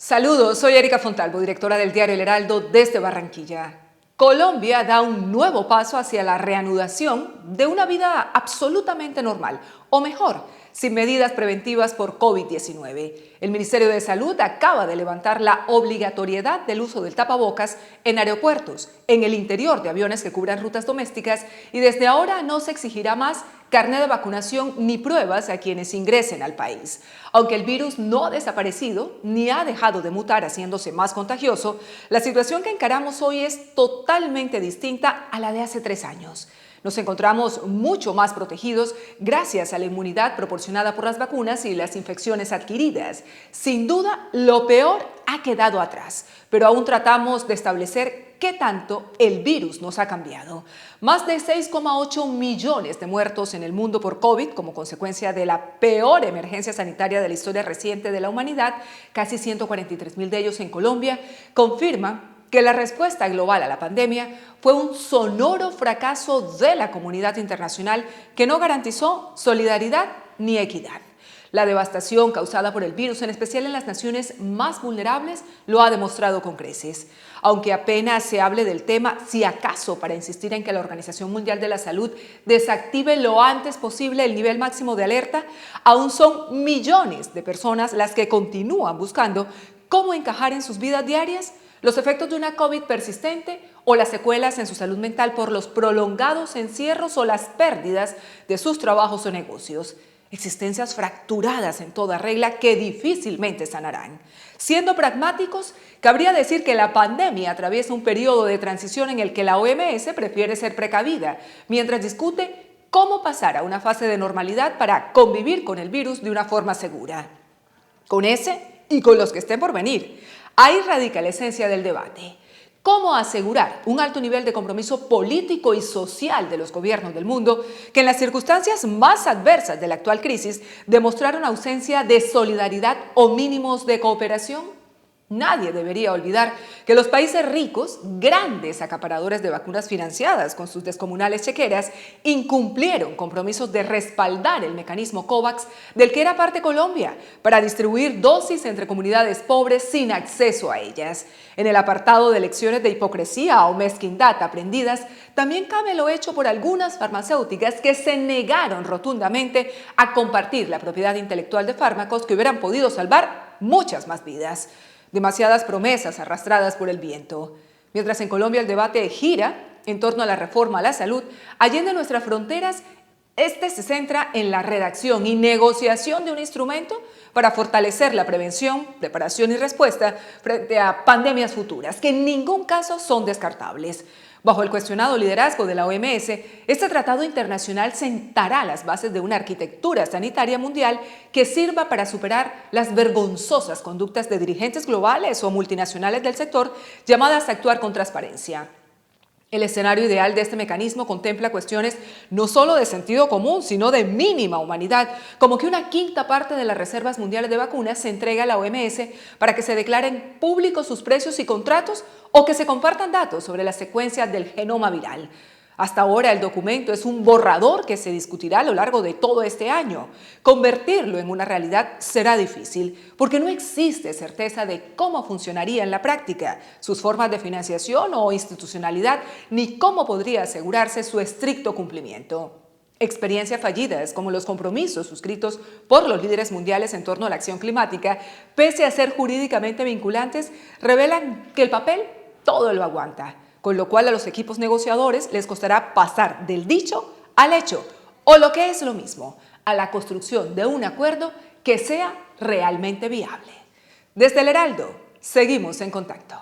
Saludos, soy Erika Fontalvo, directora del diario El Heraldo desde Barranquilla. Colombia da un nuevo paso hacia la reanudación de una vida absolutamente normal, o mejor, sin medidas preventivas por COVID-19. El Ministerio de Salud acaba de levantar la obligatoriedad del uso del tapabocas en aeropuertos, en el interior de aviones que cubran rutas domésticas y desde ahora no se exigirá más carnet de vacunación ni pruebas a quienes ingresen al país. Aunque el virus no ha desaparecido ni ha dejado de mutar haciéndose más contagioso, la situación que encaramos hoy es totalmente distinta a la de hace 3 años. Nos encontramos mucho más protegidos gracias a la inmunidad proporcionada por las vacunas y las infecciones adquiridas. Sin duda, lo peor ha quedado atrás, pero aún tratamos de establecer qué tanto el virus nos ha cambiado. Más de 6,8 millones de muertos en el mundo por COVID como consecuencia de la peor emergencia sanitaria de la historia reciente de la humanidad, casi 143,000 de ellos en Colombia, confirman que la respuesta global a la pandemia fue un sonoro fracaso de la comunidad internacional que no garantizó solidaridad ni equidad. La devastación causada por el virus, en especial en las naciones más vulnerables, lo ha demostrado con creces. Aunque apenas se hable del tema, si acaso para insistir en que la Organización Mundial de la Salud desactive lo antes posible el nivel máximo de alerta, aún son millones de personas las que continúan buscando cómo encajar en sus vidas diarias los efectos de una COVID persistente o las secuelas en su salud mental por los prolongados encierros o las pérdidas de sus trabajos o negocios. Existencias fracturadas en toda regla que difícilmente sanarán. Siendo pragmáticos, cabría decir que la pandemia atraviesa un periodo de transición en el que la OMS prefiere ser precavida, mientras discute cómo pasar a una fase de normalidad para convivir con el virus de una forma segura. Con ese y con los que estén por venir, ahí radica la esencia del debate. ¿Cómo asegurar un alto nivel de compromiso político y social de los gobiernos del mundo que en las circunstancias más adversas de la actual crisis demostraron ausencia de solidaridad o mínimos de cooperación? Nadie debería olvidar que los países ricos, grandes acaparadores de vacunas financiadas con sus descomunales chequeras, incumplieron compromisos de respaldar el mecanismo COVAX del que era parte Colombia para distribuir dosis entre comunidades pobres sin acceso a ellas. En el apartado de lecciones de hipocresía o mezquindad aprendidas, también cabe lo hecho por algunas farmacéuticas que se negaron rotundamente a compartir la propiedad intelectual de fármacos que hubieran podido salvar muchas más vidas. Demasiadas promesas arrastradas por el viento. Mientras en Colombia el debate gira en torno a la reforma a la salud, allende nuestras fronteras, este se centra en la redacción y negociación de un instrumento para fortalecer la prevención, preparación y respuesta frente a pandemias futuras, que en ningún caso son descartables. Bajo el cuestionado liderazgo de la OMS, este tratado internacional sentará las bases de una arquitectura sanitaria mundial que sirva para superar las vergonzosas conductas de dirigentes globales o multinacionales del sector llamadas a actuar con transparencia. El escenario ideal de este mecanismo contempla cuestiones no solo de sentido común, sino de mínima humanidad, como que una quinta parte de las reservas mundiales de vacunas se entrega a la OMS para que se declaren públicos sus precios y contratos o que se compartan datos sobre las secuencias del genoma viral. Hasta ahora el documento es un borrador que se discutirá a lo largo de todo este año. Convertirlo en una realidad será difícil porque no existe certeza de cómo funcionaría en la práctica, sus formas de financiación o institucionalidad, ni cómo podría asegurarse su estricto cumplimiento. Experiencias fallidas, como los compromisos suscritos por los líderes mundiales en torno a la acción climática, pese a ser jurídicamente vinculantes, revelan que el papel todo lo aguanta, con lo cual a los equipos negociadores les costará pasar del dicho al hecho, o lo que es lo mismo, a la construcción de un acuerdo que sea realmente viable. Desde El Heraldo, seguimos en contacto.